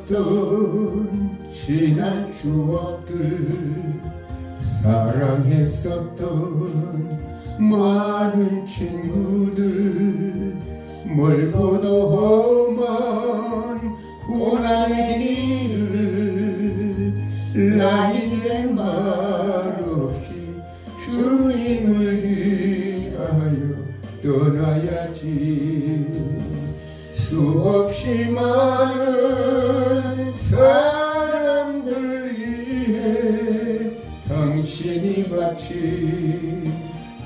아름다웠던 지난 추억들, 사랑했었던 많은 친구들, 멀고도 험한 고난의 길을 나 이제 말없이 주님을 위하여 떠나야지. 수없이 많은 사람들 위해 당신이 마치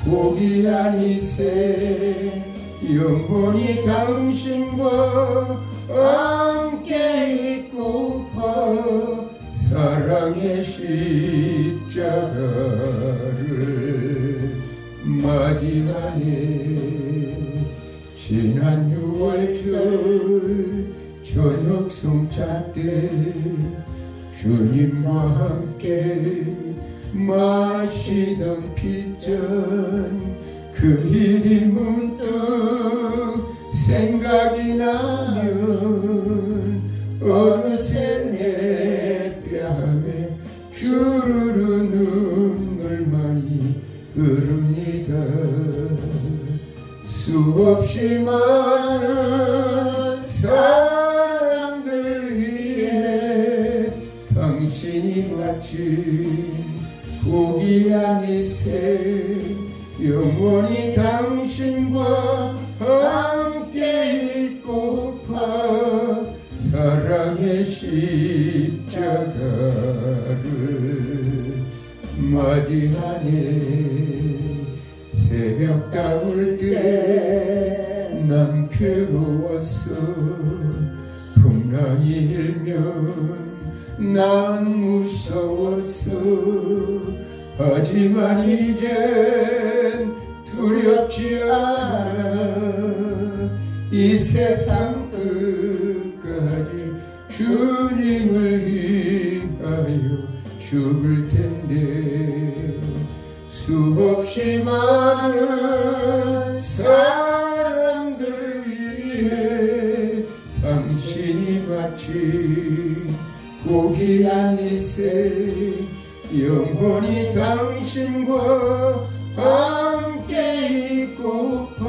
고기 아니세. 영원히 당신과 함께 있고파 사랑의 십자가를 맞이하네. 지난 6월절 저녁 성찬 때 주님과 함께 마시던 핏잔, 그 일이 문득 생각이 나면 어느새 내 뺨에 주르르 눈물만이 흐릅니다. 수없이 많은 사람들 위해 당신이 마치 고기 아니세. 영원히 당신과 함께 있고파 사랑의 십자가를 맞이하네. 새벽 다울 때 난 괴로웠어. 풍랑이 일면 난 무서웠어. 하지만 이젠 두렵지 않아. 이 세상 끝까지 주님을 위하여 죽을 텐데. 수없이 많은 사람들 위해 당신이 마치 고기 아니세. 영원히 당신과 함께 있고파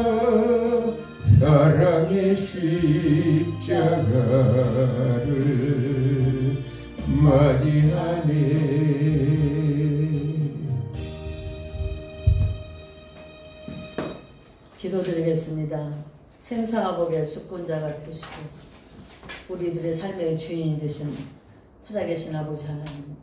사랑의 십자가를 맞이하네. 기도드리겠습니다. 생사화복의 주권자가 되시고 우리들의 삶의 주인이 되신 살아계신 아버지 하나님,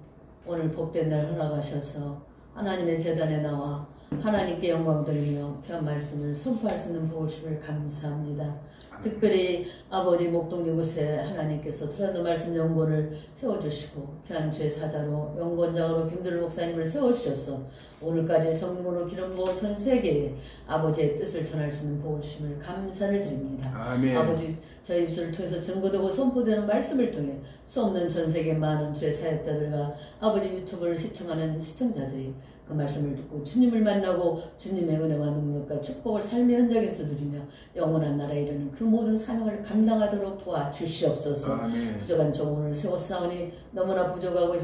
오늘 복된 날 허락하셔서 하나님의 제단에 나와 하나님께 영광 돌리며 귀한 말씀을 선포할 수 있는 복을 주를 감사합니다. 특별히 아버지 목동 이곳에 하나님께서 트란도 말씀 연구원을 세워주시고 귀한 죄사자로 연구원장으로 김두를 목사님을 세워주셔서 오늘까지 성령으로 기름 부어 전 세계에 아버지의 뜻을 전할 수 있는 복을 주심을 감사를 드립니다. 아멘. 아버지 저희 입술을 통해서 증거되고 선포되는 말씀을 통해 수 없는 전 세계 많은 주의 사역자들과 아버지 유튜브를 시청하는 시청자들이 그 말씀을 듣고 주님을 만나고 주님의 은혜와 능력과 축복을 삶의 현장에서 누리며 영원한 나라에 이르는 그 모든 사명을 감당하도록 도와주시옵소서. 아멘. 부족한 종을 세웠사오니 너무나 부족하고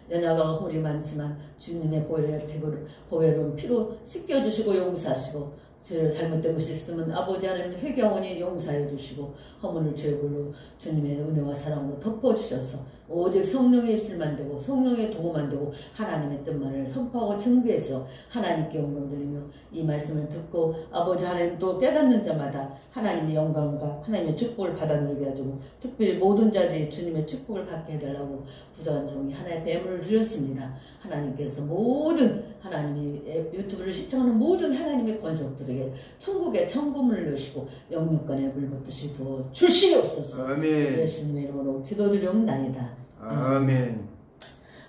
연약하고 홀이 많지만 주님의 보혈은 피로 씻겨주시고 용서하시고 죄를 잘못된 것이 있으면 아버지 하나님 회개하오니 용서해 주시고 허물을 죄물로 주님의 은혜와 사랑으로 덮어주셔서 오직 성령의 입술만 되고 성령의 도구만 되고 하나님의 뜻만을 선포하고 증거해서 하나님께 영광 돌리며 이 말씀을 듣고 아버지 하나님 또 깨닫는 자마다 하나님의 영광과 하나님의 축복을 받아 누리게 해주고 특별히 모든 자들이 주님의 축복을 받게 해달라고 부족한 종이 하나의 배물을 드렸습니다. 하나님께서 모든 하나님이 유튜브를 시청하는 모든 하나님의 권속들에게 천국의 천금을 넣으시고 영육간에 물붓듯이 두어 주시옵소서. 아멘. 예수님의 이름으로 기도드리옵나이다. 아멘.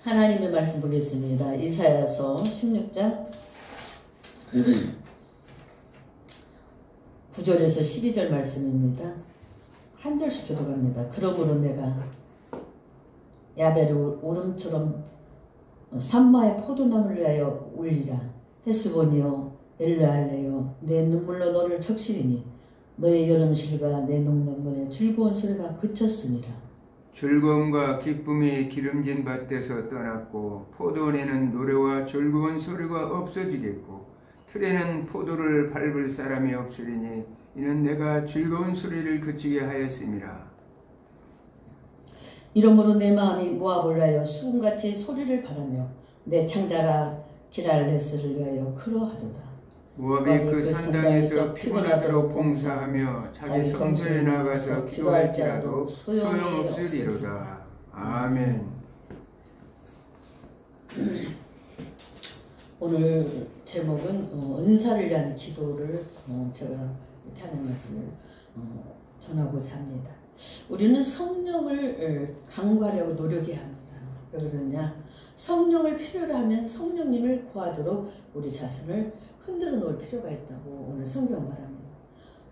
하나님의 말씀 보겠습니다. 이사야서 16장 9절에서 12절 말씀입니다. 한 절씩 교독합니다. 그러므로 내가 야벨의 울음처럼 산마의 포도나무를 위하여 울리라. 헤스본이여 엘르알레여 내 눈물로 너를 적시리니 너의 여름실과 내 농작물의 즐거운 소리가 그쳤으니라. 즐거움과 기쁨이 기름진 밭에서 떠났고 포도원에는 노래와 즐거운 소리가 없어지겠고 틀에는 포도를 밟을 사람이 없으리니 이는 내가 즐거운 소리를 그치게 하였음이라. 이러므로 내 마음이 모압을 위하여 수금같이 소리를 바라며 내 창자가 기랄레스를 위하여 그러하도다. 모압이 그 산당에서 피곤하도록 봉사하며 자기 성소에 나가서 기도할지라도 소용없으리로다. 아멘. 오늘 제목은 은사를 위한 기도를 제가 이렇게 하는 말씀을 전하고자 합니다. 우리는 성령을 강구하려고 노력해야 합니다. 왜 그러냐? 성령을 필요로 하면 성령님을 구하도록 우리 자신을 흔들어 놓을 필요가 있다고 오늘 성경 말합니다.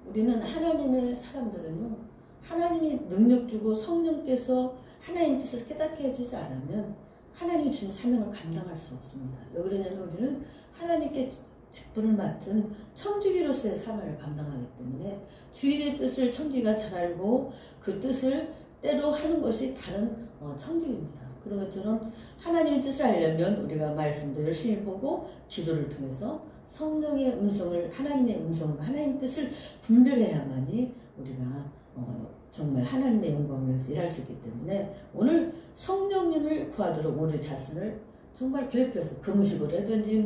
우리는 하나님의 사람들은요, 하나님이 능력 주고 성령께서 하나님의 뜻을 깨닫게 해주지 않으면 하나님이 주신 사명을 감당할 수 없습니다. 왜 그러냐면 우리는 하나님께 직분을 맡은 청지기로서의 사명을 감당하기 때문에 주인의 뜻을 청지기가 잘 알고 그 뜻을 때로 하는 것이 바른 청지기입니다. 그런 것처럼 하나님의 뜻을 알려면 우리가 말씀도 열심히 보고 기도를 통해서 성령의 음성을, 하나님의 음성을, 하나님의 뜻을 분별해야만이 우리가 정말 하나님의 영광을 위해서 일할 수 있기 때문에 오늘 성령님을 구하도록 우리 자신을 정말 괴롭혀서 금식을 하든지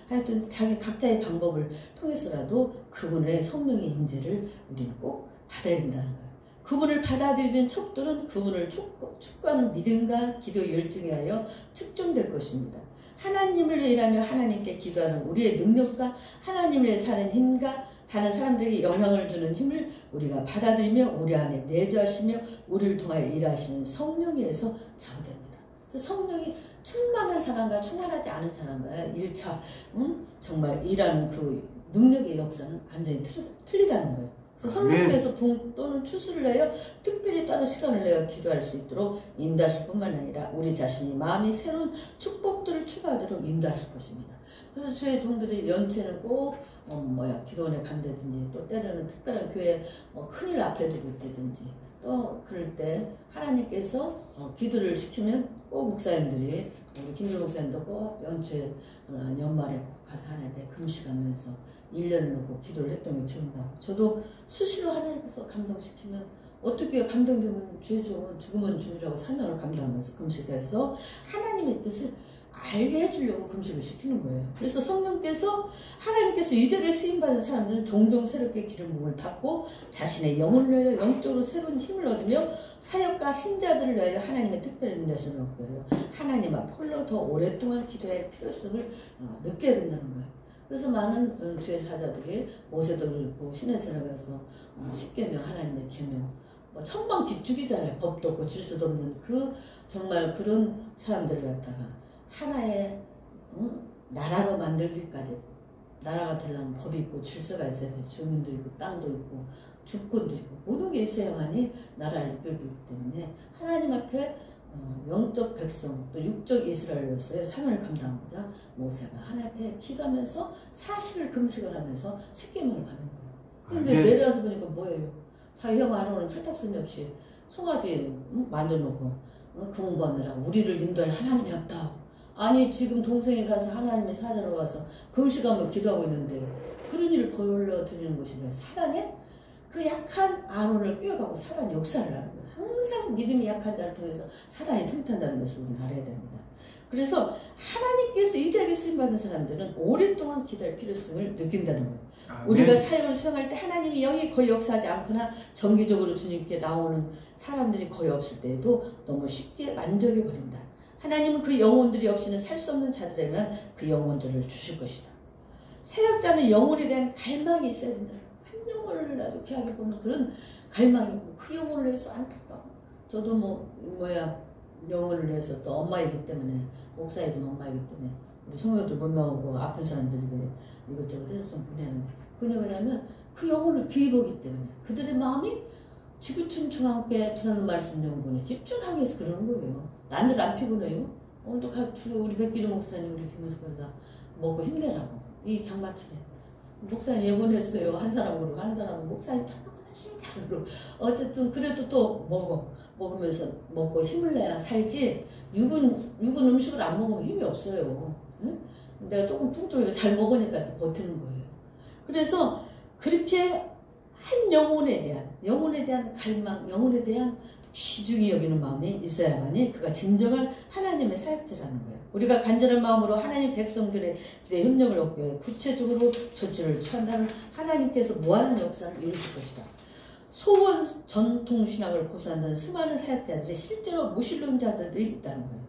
하여튼 자기 각자의 방법을 통해서라도 그분의 성령의 임재를 우리는 꼭 받아야 된다는 거예요. 그분을 받아들이는 척도는 그분을 축구하는 믿음과 기도의 열정에 하여 측정될 것입니다. 하나님을 위해 일하며 하나님께 기도하는 우리의 능력과 하나님을 위해 사는 힘과 다른 사람들에게 영향을 주는 힘을 우리가 받아들이며 우리 안에 내주하시며 우리를 통하여 일하시는 성령에 의해서 좌우됩니다. 그래서 성령이 충만한 사람과 충만하지 않은 사람과의 1차 정말 일하는 그 능력의 역사는 완전히 틀리다는 거예요. 그래서 성령께서 붕 또는 추수를 내어 특별히 따로 시간을 내어 기도할 수 있도록 인도하실 뿐만 아니라 우리 자신이 마음이 새로운 축복들을 추구하도록 인도하실 것입니다. 그래서 저희 종들이 연체는 꼭 기도원에 간다든지 또 때로는 특별한 교회 큰일 앞에 두고 있다든지 또 그럴 때 하나님께서 기도를 시키면 꼭 목사님들이 우리 김준 목사님도 꼭 연초에 연말에 꼭 가서 하나님께 금식하면서 1년을 놓고 기도를 했던 게 기억나고 저도 수시로 하나님께서 감동시키면 어떻게 감동되면 죽으면 죽으라고 사명을 감당하면서 금식해서 하나님의 뜻을 알게 해주려고 금식을 시키는 거예요. 그래서 성령께서 하나님께서 유대하게 쓰임받은 사람들은 종종 새롭게 기름 부음을 받고 자신의 영혼을 위하여 영적으로 새로운 힘을 얻으며 사역과 신자들을 위하여 하나님의 특별한 인도하시는 거예요. 하나님 앞 홀로 더 오랫동안 기도해야 할 필요성을 느껴야 된다는 거예요. 그래서 많은 주의 사자들이 모세도를 읽고 시내산에 가서 십계명 하나님의 계명 천방지축이잖아요. 법도 없고 질서도 없는 정말 그런 사람들을 갖다가 하나의 나라로 만들기까지 나라가 되려면 법이 있고 질서가 있어야 돼요. 주민도 있고 땅도 있고 주권도 있고 모든 게 있어야만이 나라를 이끌기 때문에 하나님 앞에 영적 백성 또 육적 이스라엘로서의 사명을 감당하고자 모세가 하나님 앞에 기도하면서 40일 금식을 하면서 십계명을 받은 거예요. 그런데 내려와서 보니까 뭐예요? 자기 형 아론은 철탑선이 없이 송아지 만들어놓고 공부하느라 우리를 인도할 하나님이 없다. 아니 지금 동생이 가서 하나님의 사자로 가서 금식하며 기도하고 있는데 그런 일을 보여드리는 것이 왜 사단의 그 약한 아론을 끼어가고 사단이 역사를 하는 거예요. 항상 믿음이 약한 자를 통해서 사단이 틈탄다는 것을 우리는 알아야 됩니다. 그래서 하나님께서 위대하게 쓰임받은 사람들은 오랫동안 기도할 필요성을 느낀다는 거예요. 우리가 사역을 수행할 때 하나님이 영이 거의 역사하지 않거나 정기적으로 주님께 나오는 사람들이 거의 없을 때에도 너무 쉽게 만족해버린다. 하나님은 그 영혼들이 없이는 살 수 없는 자들에게만 그 영혼들을 주실 것이다. 사역자는 영혼에 대한 갈망이 있어야 된다. 한 영혼을라도 귀하게 보는 그런 갈망이고 그 영혼을 위해서 안타까워. 저도 영혼을 위해서 또 엄마이기 때문에 목사이지만 엄마이기 때문에 우리 성도들 못 나오고 아픈 사람들에게 이것저것 해서 좀 보내는데 그게 뭐냐면 그 영혼을 귀히 보기 때문에 그들의 마음이 지구촌 중앙교회 두나는 말씀 연구원에 집중하기 위해서 그러는 거예요. 난들 안 피곤해요. 오늘도 우리 백기루 목사님 우리 김우석 권사 먹고 힘내라고 이 장마철에 목사님 예언했어요. 한 사람으로 하는 사람은 목사님 다 힘들어. 어쨌든 그래도 또 먹으면서 먹고 힘을 내야 살지. 육은 음식을 안 먹으면 힘이 없어요. 응? 내가 조금 뚱뚱해도 잘 먹으니까 이렇게 버티는 거예요. 그래서 그렇게 한 영혼에 대한 갈망, 영혼에 대한 귀중히 여기는 마음이 있어야만이 그가 진정한 하나님의 사역자라는 거예요. 우리가 간절한 마음으로 하나님 백성들의 기대 협력을 얻기 위해 구체적으로 조치를 취한다면 하나님께서 무한한 역사를 이루실 것이다. 소원 전통신학을 고수한다는 수많은 사역자들이 실제로 무신론자들이 있다는 거예요.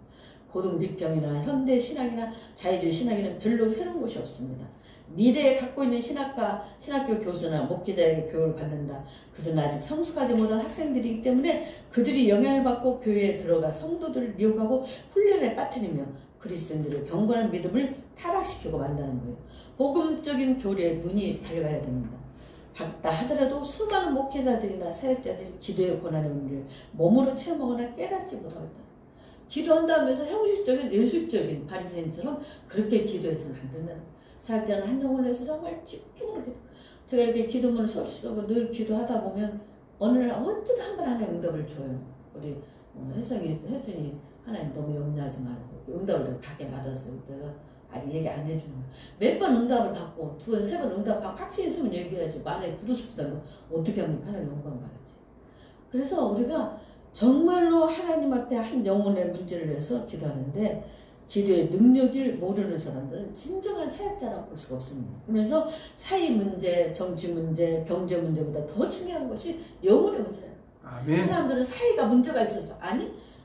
고등비평이나 현대신학이나 자유주의 신학에는 별로 새로운 것이 없습니다. 미래에 갖고 있는 신학교 교수나 목회자에게 교육을 받는다. 그들은 아직 성숙하지 못한 학생들이기 때문에 그들이 영향을 받고 교회에 들어가 성도들을 미혹하고 훈련에 빠뜨리며 그리스도인들의 경건한 믿음을 타락시키고 만다는 거예요. 복음적인 교리에 눈이 밝아야 됩니다. 밝다 하더라도 수많은 목회자들이나 사역자들이 기도의 고난의 의미를 몸으로 체험하거나 깨닫지 못하고 있다. 기도한다면서 형식적인 예술적인 바리새인처럼 그렇게 기도해서는 안 된다는 거예요. 사역자는 한 영혼을 위해서 정말 집중으로 기도. 제가 이렇게 기도문을 설치하고 늘 기도하다 보면 어느 날 언뜻 한 번 하나님 응답을 줘요. 우리 혜준이 하나님 너무 염려하지 말고 응답을 내가 받게 받았어요. 내가 아직 얘기 안 해주는 거야. 몇 번 응답을 받고 2번, 3번 응답받고 확신이 있으면 얘기해야지. 만약에 부도수다면 어떻게 합니까? 하나님 영광 받았지. 그래서 우리가 정말로 하나님 앞에 한 영혼의 문제를 위해서 기도하는데 기도의 능력을 모르는 사람들은 진정한 사역자라고 볼 수가 없습니다. 그래서 사회 문제, 정치 문제, 경제 문제보다 더 중요한 것이 영혼의 문제예요. 아멘. 사람들은 사회가 문제가 있어서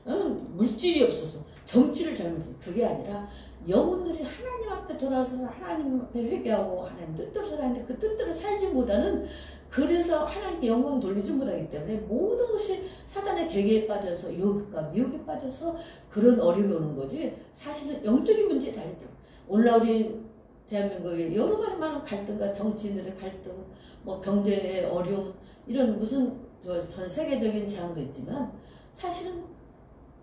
물질이 없어서 정치를 잘못해서 그게 아니라 영혼들이 하나님 앞에 돌아서서 하나님 앞에 회개하고 하나님 뜻대로 살아야하는데 그 뜻대로 살지 못하는 그래서 하나님께 영광 돌리지 못하기 때문에 모든 것이 사단의 계계에 빠져서 유혹과 미혹에 빠져서 그런 어려움이 오는 거지 사실은 영적인 문제에 달렸다. 오늘날 우리 대한민국에 여러 가지 많은 갈등과 정치인들의 갈등, 뭐 경제의 어려움 이런 무슨 전 세계적인 재앙도 있지만 사실은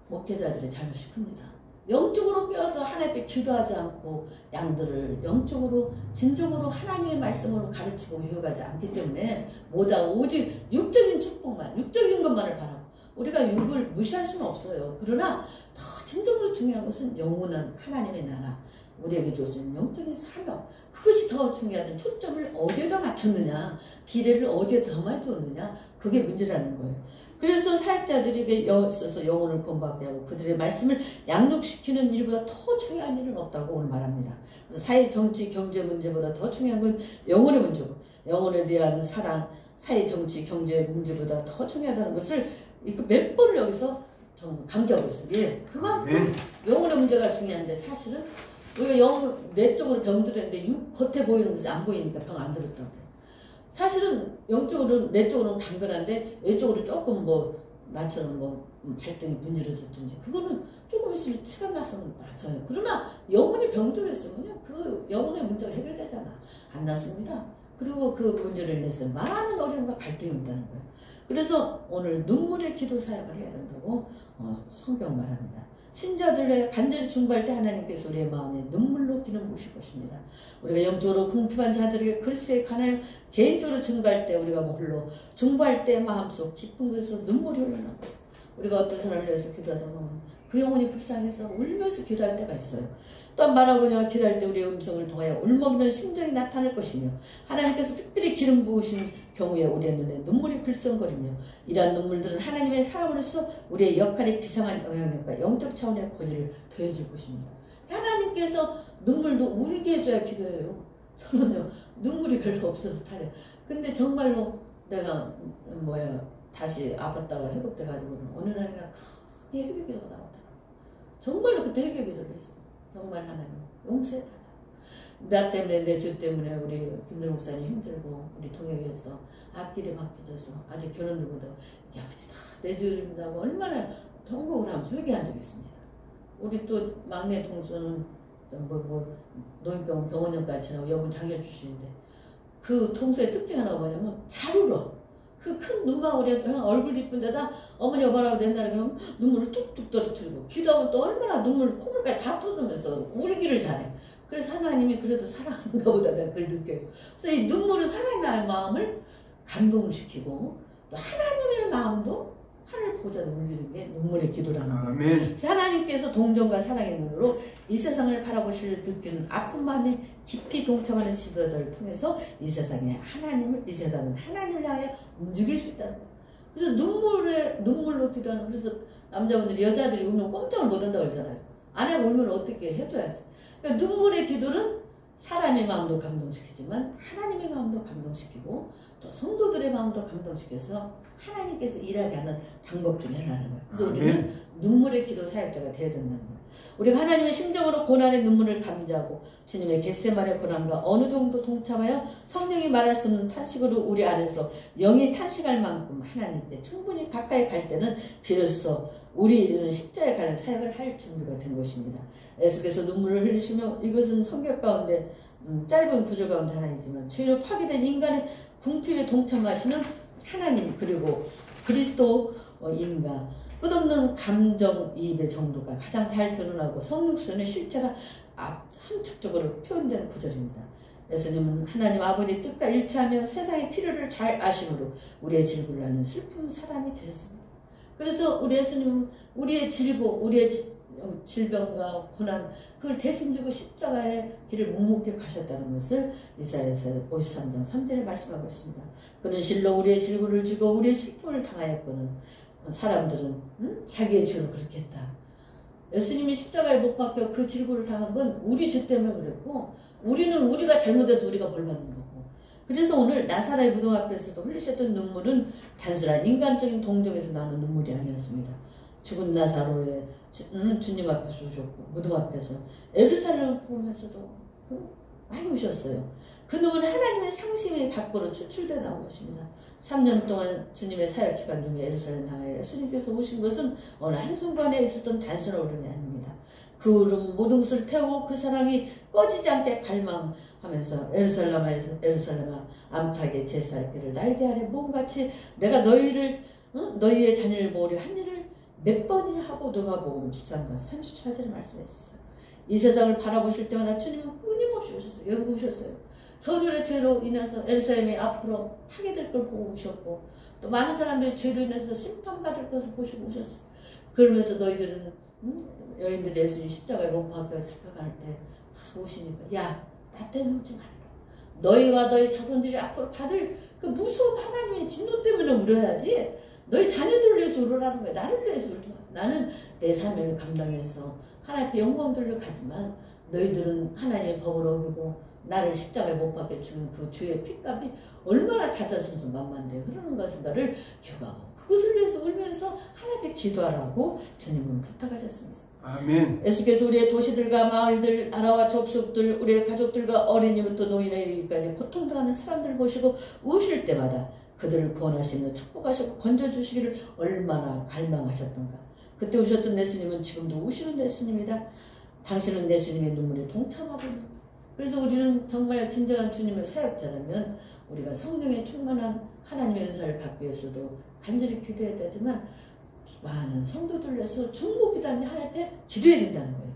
목회자들의 잘못이 큽니다. 영적으로 깨어서 하나님 앞에 기도하지 않고 양들을 영적으로 진정으로 하나님의 말씀으로 가르치고 교육하지 않기 때문에 오직 육적인 축복만 육적인 것만을 바라고 우리가 육을 무시할 수는 없어요. 그러나 더 진정으로 중요한 것은 영원한 하나님의 나라 우리에게 주어진 영적인 사명 그것이 더 중요한 초점을 어디에다 맞췄느냐 비례를 어디에다 더 많이 두었느냐 그게 문제라는 거예요. 그래서 사역자들에게 있어서 영혼을 구원받게 하고 그들의 말씀을 양육시키는 일보다 더 중요한 일은 없다고 오늘 말합니다. 그래서 사회, 정치, 경제 문제보다 더 중요한 건 영혼의 문제고 영혼에 대한 사랑, 사회, 정치, 경제 문제보다 더 중요하다는 것을 몇 번을 여기서 강조하고 있어요. 예, 그만큼 영혼의 문제가 중요한데 사실은 우리가 내적으로 병들었는데 겉에 보이는 것이 안 보이니까 병 안 들었다고. 사실은 영적으로는 내적으로는 강건한데 외적으로 조금 나처럼 발등이 문지러졌든지 그거는 조금 있으면 시간 나서는 나서요. 그러나 영혼이 병들었으면 그 영혼의 문제가 해결되잖아. 안 났습니다. 그리고 그 문제를 인해서 많은 어려움과 갈등이 온다는 거예요. 그래서 오늘 눈물의 기도 사역을 해야 된다고 성경 말합니다. 신자들의 간절히 중보할 때 하나님께서 우리의 마음에 눈물로 기름 부으실 것입니다. 우리가 영적으로 궁핍한 자들에게 그리스도에 관하여 개인적으로 증거할 때 우리가 홀로 중보할 때 마음속 깊은 곳에서 눈물이 흘러나고 우리가 어떤 사람을 위해서 기도하다 보면 그 영혼이 불쌍해서 울면서 기도할 때가 있어요. 또한 말하거나 기도할 때 우리의 음성을 통하여 울먹이는 심정이 나타날 것이며 하나님께서 특별히 기름 부으신 경우에 우리의 눈에 눈물이 글썽거리며 이러한 눈물들은 하나님의 사람으로서 우리의 역할에 비상한 영향력과 영적 차원의 권위를 더해줄 것입니다. 하나님께서 눈물도 울게 해줘야 기도해요. 저는요 눈물이 별로 없어서 타려. 근데 정말로 내가 다시 아팠다가 회복돼가지고는 어느 날인가 크게 회개기도가 나오더라고요. 정말로 그때 회개기도를 했어요. 정말 하나님 용서해달라. 나 때문에 내 죄 때문에 우리 김들 목사님 힘들고 우리 동역에서 앞길에 맡겨줘서 아주 결혼을 못하고 이게 아버지 다 내 죄입니다고 얼마나 통곡을 하면서 회개한 적이 있습니다. 우리 또 막내 동서는 노인병원 병원장까지 지나고 여분 장려 주시는데 그 동서의 특징 하나가 뭐냐면 잘 울어. 그 큰 눈망울에 얼굴 이쁜 데다 어머니가 뭐라고 된다는 게 눈물을 뚝뚝 떨어뜨리고 기도하면 또 얼마나 눈물 콧물까지 다 쏟으면서 울기를 잘해. 그래서 하나님이 그래도 사랑한가 보다 내가 그걸 느껴요. 그래서 이 눈물은 사랑의 마음을 감동시키고 또 하나님의 마음도 하늘 보좌도 울리는 게 눈물의 기도라는 거예요. 아멘. 하나님께서 동정과 사랑의 눈으로 이 세상을 바라보실 느끼는 아픈 마음에 깊이 동참하는 지도자들을 통해서 이 세상은 하나님을 향해 움직일 수 있다는 거예요. 그래서 눈물로 기도하는, 그래서 남자분들이 여자들이 울면 꼼짝을 못 한다고 그러잖아요. 아내가 울면 어떻게 해줘야지. 그러니까 눈물의 기도는 사람의 마음도 감동시키지만 하나님의 마음도 감동시키고 또 성도들의 마음도 감동시켜서 하나님께서 일하게 하는 방법 중에 하나는 거예요. 그래서 우리는 눈물의 기도 사역자가 되어야 된다는 거예요. 우리가 하나님의 심정으로 고난의 눈물을 감지하고 주님의 겟세마네 고난과 어느 정도 동참하여 성령이 말할 수 없는 탄식으로 우리 안에서 영이 탄식할 만큼 하나님께 충분히 가까이 갈 때는 비로소 우리는 십자가에 가는 사역을 할 준비가 된 것입니다. 예수께서 눈물을 흘리시며, 이것은 성경 가운데 짧은 구절 가운데 하나이지만 죄로 파괴된 인간의 궁핍에 동참하시는 하나님, 그리고 그리스도인과 끝없는 감정이입의 정도가 가장 잘 드러나고 성육선의 실체가 함축적으로 표현된 구절입니다. 예수님은 하나님 아버지의 뜻과 일치하며 세상의 필요를 잘 아심으로 우리의 질고를 하는 슬픈 사람이 되셨습니다. 그래서 우리 예수님은 우리의 질고, 우리의 질병과 고난, 그걸 대신 지고 십자가의 길을 묵묵히 가셨다는 것을 이사야서 53장 3절에 말씀하고 있습니다. 그는 실로 우리의 질고를 지고 우리의 슬픔을 당하였거늘 사람들은 자기의 죄로 그렇게 했다. 예수님이 십자가에 못 박혀 그 질고를 당한 건 우리 죄 때문에 그랬고, 우리가 잘못해서 우리가 벌 받는 거고. 그래서 오늘 나사렛 무덤 앞에서도 흘리셨던 눈물은 단순한 인간적인 동정에서 나오는 눈물이 아니었습니다. 죽은 나사로의 주님 앞에서 우셨고, 무덤 앞에서 예루살렘을 보면서도 많이 우셨어요. 그 눈물은 하나님의 상심이 밖으로 추출되어 나온 것입니다. 3년 동안 주님의 사역 기간 중에 예루살렘 향하여 예수님께서 오신 것은 어느 한순간에 있었던 단순한 울음이 아닙니다. 그 울음 모든 것을 태우고 그 사랑이 꺼지지 않게 갈망하면서 예루살렘아 암탉의 제사할 길을 날개 아래 몸같이 내가 너희의 자녀를 모으려 한 일을 몇 번이나 하고 누가복음 13장 34절에 말씀했어요. 이 세상을 바라보실 때마다 주님은 끊임없이 오셨어요. 여기 오셨어요. 저들의 죄로 인해서 예루살렘이 앞으로 파괴될 걸 보고 오셨고, 또 많은 사람들이 죄로 인해서 심판받을 것을 보시고 오셨어요. 그러면서 너희들은 여인들이 예수님 십자가에 못 박혀 잡혀갈 때 오시니까, 야, 나 때문에 오지 말라. 너희와 너희 자손들이 앞으로 받을 그 무서운 하나님의 진노 때문에 울어야지, 너희 자녀들을 위해서 울으라는 거야. 나를 위해서 울지 마. 나는 내 사명을 감당해서 하나님 앞에 영광 돌려가지만 너희들은 하나님의 법을 어기고 나를 십자가에 못 박혀 죽은 그 죄의 핏값이 얼마나 자자손손 만만데 흐르는 것인가를 기억하고 그것을 위해서 울면서 하나님께 기도하라고 주님은 부탁하셨습니다. 아멘. 예수께서 우리의 도시들과 마을들, 나라와 족속들, 우리의 가족들과 어린이부터 노인에 이르기까지 고통당하는 사람들을 보시고 우실 때마다 그들을 구원하시며 축복하시고 건져주시기를 얼마나 갈망하셨던가. 그때 우셨던 예수님은 지금도 우시는 예수님이다. 당신은 예수님의 눈물에 동참하고 있는 거다. 그래서 우리는 정말 진정한 주님의 사역자라면 우리가 성령에 충만한 하나님의 은사를 받기 위해서도 간절히 기도해야 되지만 많은 성도들 위해서 중보기도하며 하나님 앞에 기도해야 된다는 거예요.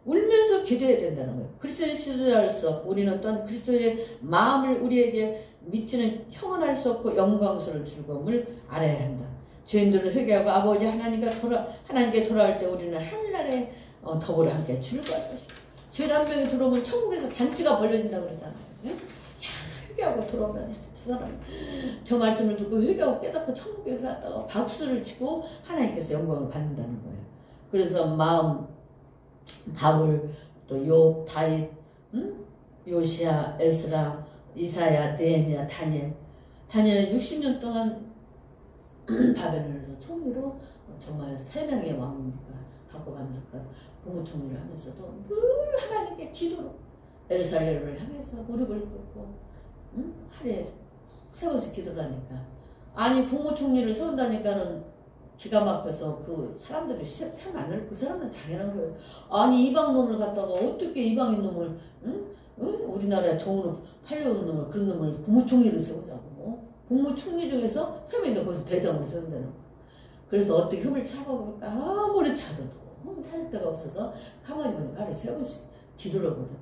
울면서 기도해야 된다는 거예요. 그리스도의 지도자로서 우리는 또한 그리스도의 마음을 우리에게 미치는 형언할 수 없고 영광스러운 즐거움을 알아야 한다. 죄인들을 회개하고 아버지 하나님께 돌아올 때 우리는 하늘나라에 더불어 함께 즐거워할 것이다. 죄 한 명이 들어오면 천국에서 잔치가 벌려진다고 그러잖아요. 야, 회개하고 들어오면 저 말씀을 듣고 회개하고 깨닫고 천국에 들어갔다가 박수를 치고 하나님께서 영광을 받는다는 거예요. 그래서 바울, 또 욥, 다윗, 요시야, 에스라, 이사야, 느헤미야, 다니엘은 60년 동안 바벨론에서 총리로 정말 3명의 왕이니까 갖고 가면서 국무총리를 하면서도 늘 하나님께 기도로 예루살렘을 향해서 무릎을 꿇고 하루에 3번씩 기도를 하니까, 아니 국무총리를 세운다니까는 기가 막혀서 그 사람들이 참 안 할, 그 사람은 당연한 거예요. 아니 이방 놈을 갖다가 어떻게 이방인 놈을 우리나라에 돈으로 팔려오는 놈을, 그 놈을 국무총리를 세우자고. 국무총리 중에서 3명인데 거기서 대장으로 세운다는 거예요. 그래서 어떻게 흠을 차봐볼까 아무리 찾아도 흠 찾을 데가 없어서 가만히 보면 가리 3번씩 기도를 하거든.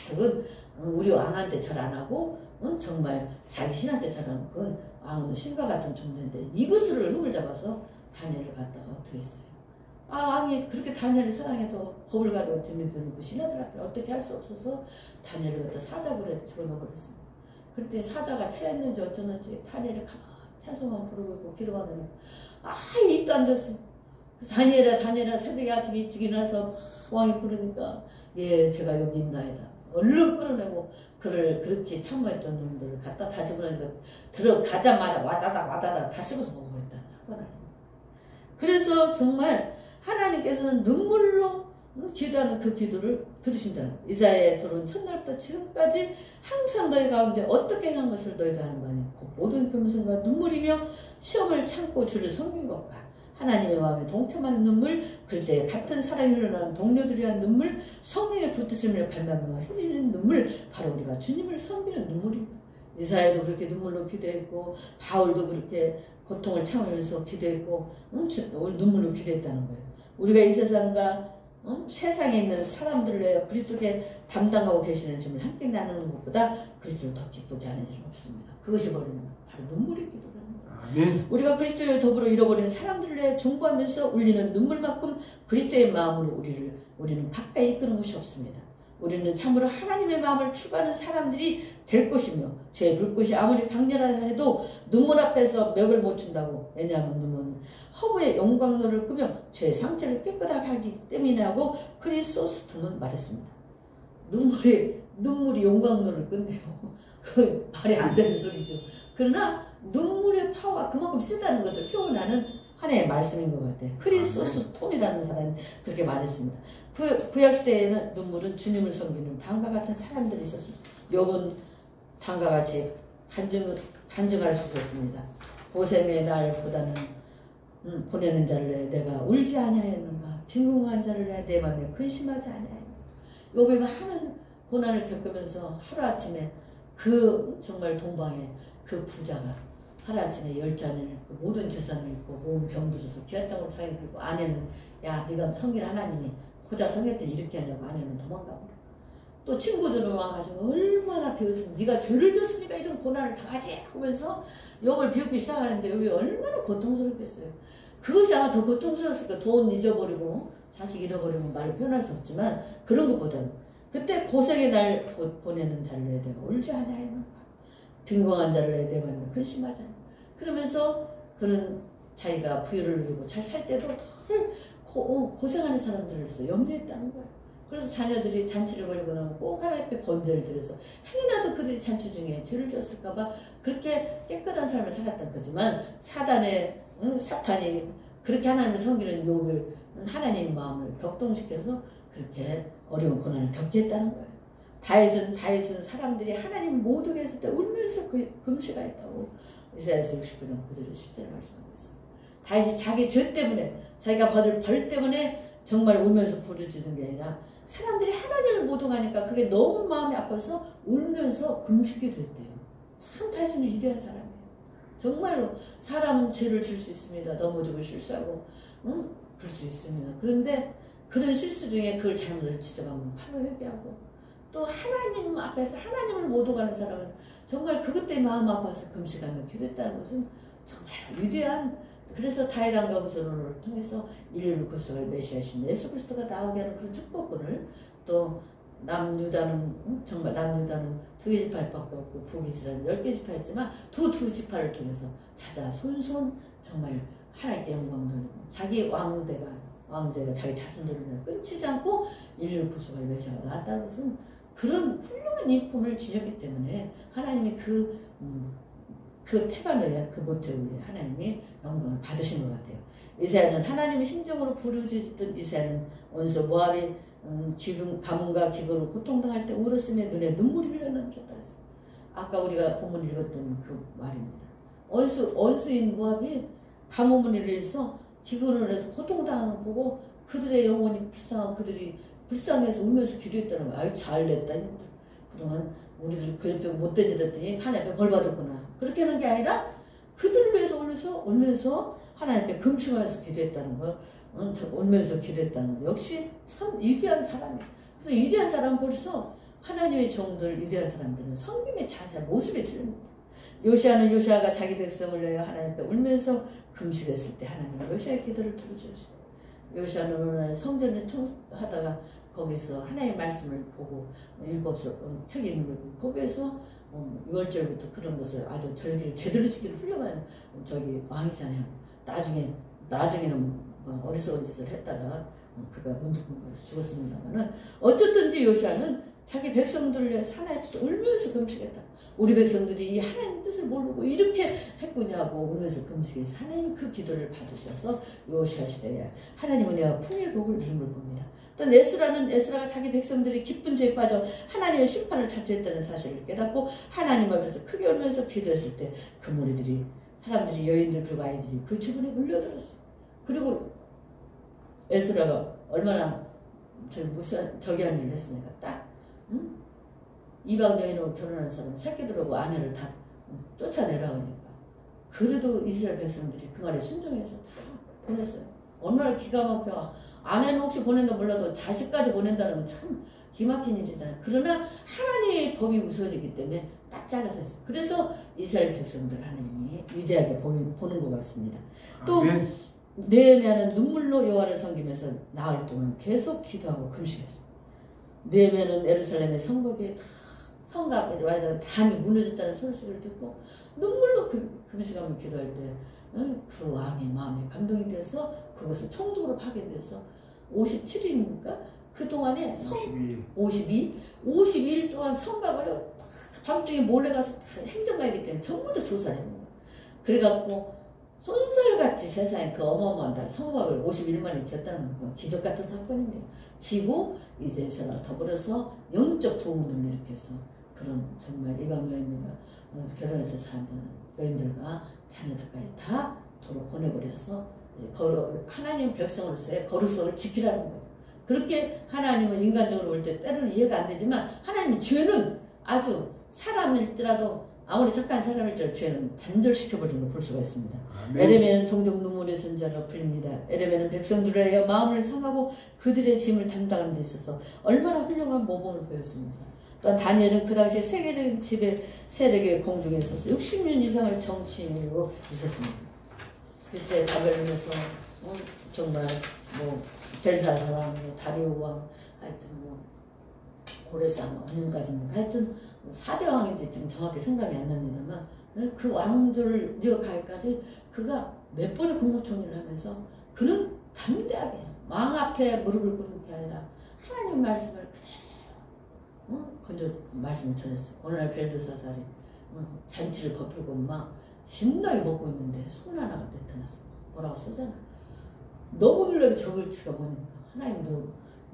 저건 우리 왕한테 절 안 하고 정말 자기 신한테 절하는 그건 왕은 신과 같은 존재인데 이것을 흠을 잡아서 다니엘을 갖다가 어떻게 했어요? 왕이 그렇게 다니엘을 사랑해도 법을 가지고 드미드는 그 신하들한테 어떻게 할 수 없어서 다니엘을 갖다 사자굴에 집어넣어버렸습니다. 그때 사자가 체했는지 어쩌는지 다니엘이 가만히 찬송만 부르고 있고 기도하는 입도 안 댔어. 다니엘아 새벽에 아침에 일찍 일어나서 왕이 부르니까 예 제가 여기 있나이다. 얼른 끌어내고 그를 그렇게 참모했던 놈들을 갖다 다 집어넣으니까 들어가자마자 와다닥 다 씹어서 먹어버렸다는 사건 아닙니까? 그래서 정말 하나님께서는 눈물로 기도하는 그 기도를 들으신다는 거예요. 이사야에 들어온 첫날부터 지금까지 항상 너희 가운데 어떻게 행한 것을 너희도 하는 거 아니야. 그 모든 금승과 눈물이며 시험을 참고 주를 섬긴 것과 하나님의 마음에 동참하는 눈물, 그리스도의 같은 사랑이 흘러나는 동료들이 한 눈물, 성령의 붙으심을 갈망하며 흘리는 눈물, 바로 우리가 주님을 섬기는 눈물입니다. 이사야도 그렇게 눈물로 기도했고 바울도 그렇게 고통을 참으면서 기도했고 눈물로 기도했다는 거예요. 우리가 이 세상과 세상에 있는 사람들을 위하여 그리스도께 담당하고 계시는 짐을 함께 나누는 것보다 그리스도를 더 기쁘게 하는 일은 없습니다. 그것이 바로 눈물의 기도라는 거예요. 아멘. 우리가 그리스도를 더불어 잃어버린 사람들을 위해 중보하면서 울리는 눈물만큼 그리스도의 마음으로 우리는 가까이 이끄는 것이 없습니다. 우리는 참으로 하나님의 마음을 추구하는 사람들이 될 것이며 죄의 불꽃이 아무리 강렬하다 해도 눈물 앞에서 멱을 못 준다고. 왜냐하면 눈물은 허무의 영광로를 끄며 죄의 상처를 깨끗하게 하기 때문이라고 크리소스톰은 말했습니다. 눈물이 영광로를 끈대요. 그 말이 안 되는 소리죠. 그러나 눈물의 파워가 그만큼 세다는 것을 표현하는 하나의 말씀인 것 같아요. 크리소스톰이라는 사람이 그렇게 말했습니다. 구약시대에는 눈물은 주님을 섬기는 다음과 같은 사람들이 있었습니다. 욥은 다음과 같이 간증할 수 있었습니다. 고생의 날보다는 보내는 자를 위해 내가 울지 아니하였는가. 빈궁한 자를 위해 내 맘에 근심하지 아니하였는가. 욥이 많은 고난을 겪으면서 하루아침에 그 정말 동방에 그 부자가 하루아침에 10잔을 잃고 모든 재산을 잃고 온 병들어서 지하장으로 자기 들고 아내는 야 네가 섬길 하나님이 호자 섬겼더니 이렇게 하냐고 아내는 도망가고 또 친구들은 와가지고 얼마나 비웃으면 네가 죄를 졌으니까 이런 고난을 당하지 하면서 욥을 비웃기 시작하는데 욥이 얼마나 고통스럽겠어요. 그것이 아마 더 고통스러웠을까. 돈 잊어버리고 자식 잃어버리면 말로 표현할 수 없지만 그런 것보다는 그때 고생의 날 보내는 자를 내야 되고 울지 않아야 빈궁한 자를 내야 되면 근심하잖아. 그러면서 그는 자기가 부유를 누리고 잘 살 때도 덜 고생하는 사람들을 염려했다는 거예요. 그래서 자녀들이 잔치를 벌이고 나면 꼭 하나님 앞에 번제를 드려서 행여라도 그들이 잔치 중에 죄를 졌을까봐 그렇게 깨끗한 삶을 살았던 거지만 사탄이 그렇게 하나님을 섬기는 욥을 하나님 마음을 격동시켜서 그렇게 어려운 고난을 겪게 했다는 거예요. 다윗은 사람들이 하나님 못 오게 했을 때 울면서 금식하였다고 이사야서 69장 9절에 10절에 말씀하고 있습니다. 다윗이 자기 죄 때문에 자기가 받을 벌 때문에 정말 울면서 부르짖는 게 아니라 사람들이 하나님을 못 오가니까 그게 너무 마음이 아파서 울면서 금식기도 했대요. 참 다윗은 위대한 사람이에요. 정말로 사람은 죄를 질 수 있습니다. 넘어지고 실수하고 그럴 수 있습니다. 그런데 그런 실수 중에 그걸 잘못을 지적하면 바로 회개하고 또 하나님 앞에서 하나님을 못 오가는 사람은 정말 그것 때문에 마음 아파서 금식하며 기도했다는 것은 정말 위대한. 그래서 다윗 왕과 후손을 통해서 인류를 구속할 메시아신 예수 그리스도가 나오게 하는 그런 축복권을 또 남유다는 정말 남유다는 2개 지파밖에 없고 북이스라엘은 10개 지파였지만 두 지파를 통해서 자자 손손 정말 하나님께 영광 돌리고 자기 왕대가 자기 자손들을 끊치지 않고 인류를 구속할 메시아가 나왔다는 것은 그런 훌륭한 인품을 지녔기 때문에 하나님이 그 태반을 그 모태 위에 하나님이 영광을 받으신 것 같아요. 이사야는 하나님의 심정으로 부르짖던 이사야는 원수 모압이 가뭄과 기근으로 고통당할 때 울었으며 눈에 눈물이 흘러넘쳤다 했어요. 아까 우리가 본문 읽었던 그 말입니다. 원수인 모압이 가뭄을 일으켜서 기근을 해서 고통당하는 거 보고 그들의 영혼이 그들이 불쌍해서 울면서 기도했다는 거야. 아유 잘됐다. 그동안 우리들 괴롭히고 못 던지더니 하나님 앞에 벌 받았구나. 그렇게 하는 게 아니라 그들을 위해서 울면서 하나님 앞에 금식하면서 기도했다는 거. 울면서 기도했다는 거. 역시 참 위대한 사람이에요. 그래서 위대한 사람은 벌써 하나님의 종들, 위대한 사람들은 섬김의 자세, 모습이 틀립니다. 요시아는 요시아가 자기 백성을 위하여 하나님 앞에 울면서 금식했을 때 하나님은 요시아의 기도를 들어주셨어요. 요시아는 어느 날 성전을 청소하다가 거기서 하나님의 말씀을 보고 율법서 책이 있는 걸 보고 거기에서 6월절부터 그런 것을 아주 절기를 제대로 지키는 훌륭한 왕이잖아요. 나중에는 어리석은 짓을 했다가 그가 문득문득해서 죽었습니다만은 어쨌든지 요시아는 자기 백성들을 위해서 하나님 앞에서 울면서 금식했다. 우리 백성들이 이 하나님 뜻을 모르고 이렇게 했구냐고 울면서 금식해서 하나님이 그 기도를 받으셔서 요시아 시대에 하나님은 내가 풍요의 복을 누린 걸 봅니다. 또 에스라가 자기 백성들이 기쁜 죄에 빠져 하나님의 심판을 자초했다는 사실을 깨닫고 하나님 앞에서 크게 울면서 기도했을 때 그 무리들이 사람들이 여인들 그리고 아이들이 그 주변에 몰려들었어요. 그리고 에스라가 얼마나 저기 한 일을 했습니까? 딱 이방 여인으로 결혼한 사람 새끼들하고 아내를 다 쫓아내라니까. 그래도 이스라엘 백성들이 그 말에 순종해서 다 보냈어요. 얼마나 기가 막혀. 아내는 혹시 보낸다 몰라도 자식까지 보낸다는 건 참 기막힌 일이잖아요. 그러나 하나님의 법이 우선이기 때문에 딱 잘라서 했어요. 그래서 이스라엘 백성들 하나님이 위대하게 보는 것 같습니다. 또 느헤미야는 눈물로 여호와를 섬기면서 나흘 동안 계속 기도하고 금식했어요. 느헤미야는 예루살렘의 성벽에 성곽에 와서 담이 무너졌다는 소식을 듣고 눈물로 금식하며 기도할 때 그 왕의 마음에 감동이 돼서 그것을 총독으로 파견돼서 57일입니까? 그동안에 52일 동안 성곽을 밤중에 몰래 가서 행정가이기 때문에 전부 다 조사를 해요. 그래갖고 쏜살같이 세상에 그 어마어마한 성곽을 51일 만에 지었다는 건 기적 같은 사건입니다. 지고 이제 서로 더불어서 영적 부흥을 일으켜서 그런 정말 이방 여인들과 결혼했던 사람들은 여인들과 자녀들까지 다 도로 보내버려서 이제 하나님 백성으로서의 거룩성을 지키라는 거예요. 그렇게 하나님은 인간적으로 볼 때 때로는 이해가 안 되지만 하나님은 죄는 아주 사람일지라도 아무리 착한 사람일지라도 죄는 단절시켜버리는 걸 볼 수가 있습니다. 에레미야는 종종 눈물의 선지자로 불립니다. 에레미야는 백성들을 위하여 마음을 상하고 그들의 짐을 담당하는 데 있어서 얼마나 훌륭한 모범을 보였습니다. 또한 다니엘은 그 당시에 세계적인 지배 세력의 공중에 있어서 60년 이상을 정치인으로 있었습니다. 그 시대에 바벨론에서 정말 벨사사랑 다리오 왕 하여튼 고레스왕 은임까지는 하여튼 4대 왕인지 지금 정확히 생각이 안 납니다만 그 왕들을 이어가기까지 그가 몇 번의 국무총리를 하면서 그는 담대하게 왕 앞에 무릎을 꿇는 게 아니라 하나님의 말씀을 그대로 건져 말씀을 전했어요. 오늘날 벨드사살이 잔치를 버풀고 막 신나게 먹고 있는데 손 하나가 나타나서 뭐라고 쓰잖아. 너무 놀라게 저 글씨가 보니까 하나님도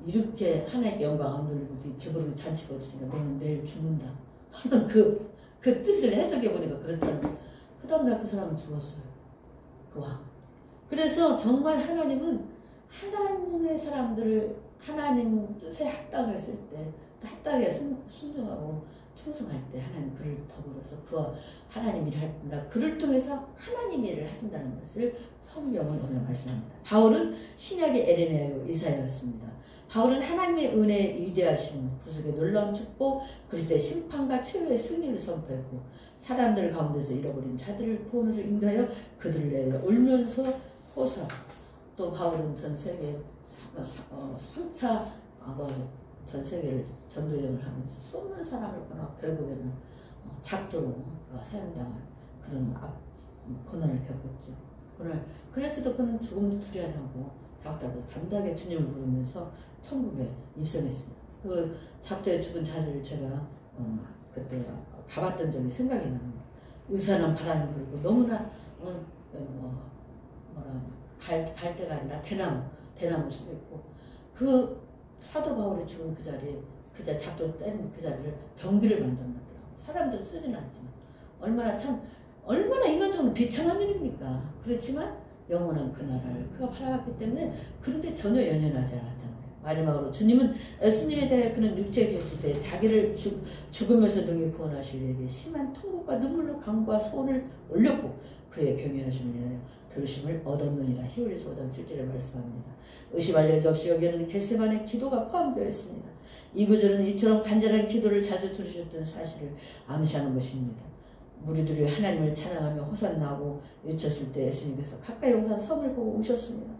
이렇게 하나님께 영광 안 돌리고 배부르게 잔치가 없으니까 너는 내일 죽는다 하는 그 뜻을 해석해 보니까 그렇다는. 그 다음날 그 사람은 죽었어요. 그 왕. 그래서 정말 하나님은 하나님의 사람들을 하나님 뜻에 합당했을 때 합당에 순종하고 충성할 때 하나님 그를 더불어서 그와 하나님 일을 할 뿐이라 그를 통해서 하나님 일을 하신다는 것을 성경은 오늘 말씀합니다. 바울은 신약의 에레미야요 이사야였습니다. 바울은 하나님의 은혜의 위대하심, 구속의 놀라운 축복, 그리스도의 심판과 최후의 승리를 선포했고 사람들 가운데서 잃어버린 자들을 구원으로 인도하여 그들을 위하여 울면서 호소. 또 바울은 전 세계 3차 전 세계를 전도여행을 하면서 수많은 사람을 보나 결국에는 작도로 그가 사형당한 그런 고난을 겪었죠. 그래서도 그는 죽음도 두려워하지 않고 작도에서 담대하게 주님을 부르면서 천국에 입성했습니다. 그 작도에 죽은 자리를 제가 그때 가봤던 적이 생각이 납니다. 의사는 바람이 불고 너무나 갈 데가 아니라 대나무 숲에 있고 그 사도 바울이 죽은 그 자리에 작도 때린 그 자리를 병기를 만들어놨더라고요. 사람들은 쓰지는 않지만 얼마나 인간적으로 비참한 일입니까? 그렇지만 영원한 그 나라를 그가 바라봤기 때문에 그런데 전혀 연연하지 않았다는 거예요. 마지막으로 주님은 예수님에 대해 그는 육체에 계실 때 자기를 죽으면서 능히 구원하실 이에게 심한 통곡과 눈물로 강구와 소원을 올렸고 그의 경외하심을 인하여 들으심을 얻었느니라. 히브리서 5장 7절에 말씀합니다. 의심할 여지 없이 여기에는 겟세마네 기도가 포함되어 있습니다. 이 구절은 이처럼 간절한 기도를 자주 들으셨던 사실을 암시하는 것입니다. 무리들이 하나님을 찬양하며 호산나고 외쳤을 때 예수님께서 가까이 오사 섬을 보고 우셨습니다.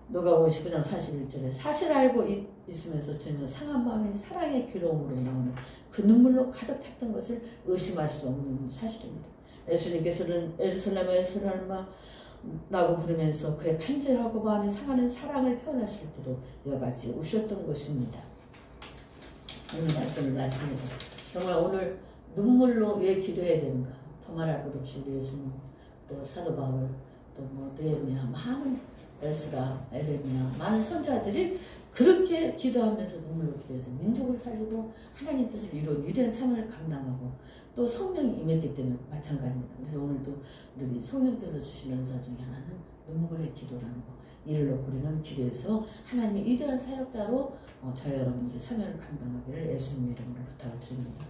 누가복음 19장 41절에 사실 알고 있으면서 전혀 상한 마음이 사랑의 괴로움으로 나오는 그 눈물로 가득 찼던 것을 의심할 수 없는 사실입니다. 예수님께서는 에르살렘아 라고 부르면서 그의 간절하고 마음이 상하는 사랑을 표현하실 때도 이와 같이 우셨던 것입니다. 오늘 말씀을 마칩니다. 정말 오늘 눈물로 왜 기도해야 되는가? 더 말할 것 없이 우리 예수님, 또 사도 바울, 또 느헤미야, 많은 에스라, 에레미야, 많은 선자들이 그렇게 기도하면서 눈물로 기도해서 민족을 살리고 하나님 뜻을 이룬 위대한 사명을 감당하고 또 성령이 임했기 때문에 마찬가지입니다. 그래서 오늘도 우리 성령께서 주시는 은사 중에 하나는 눈물의 기도라는 거, 이를 놓고 우리는 기도해서 하나님의 위대한 사역자로 저희 여러분들이 사명을 감당하기를 예수님 이름으로 부탁을 드립니다.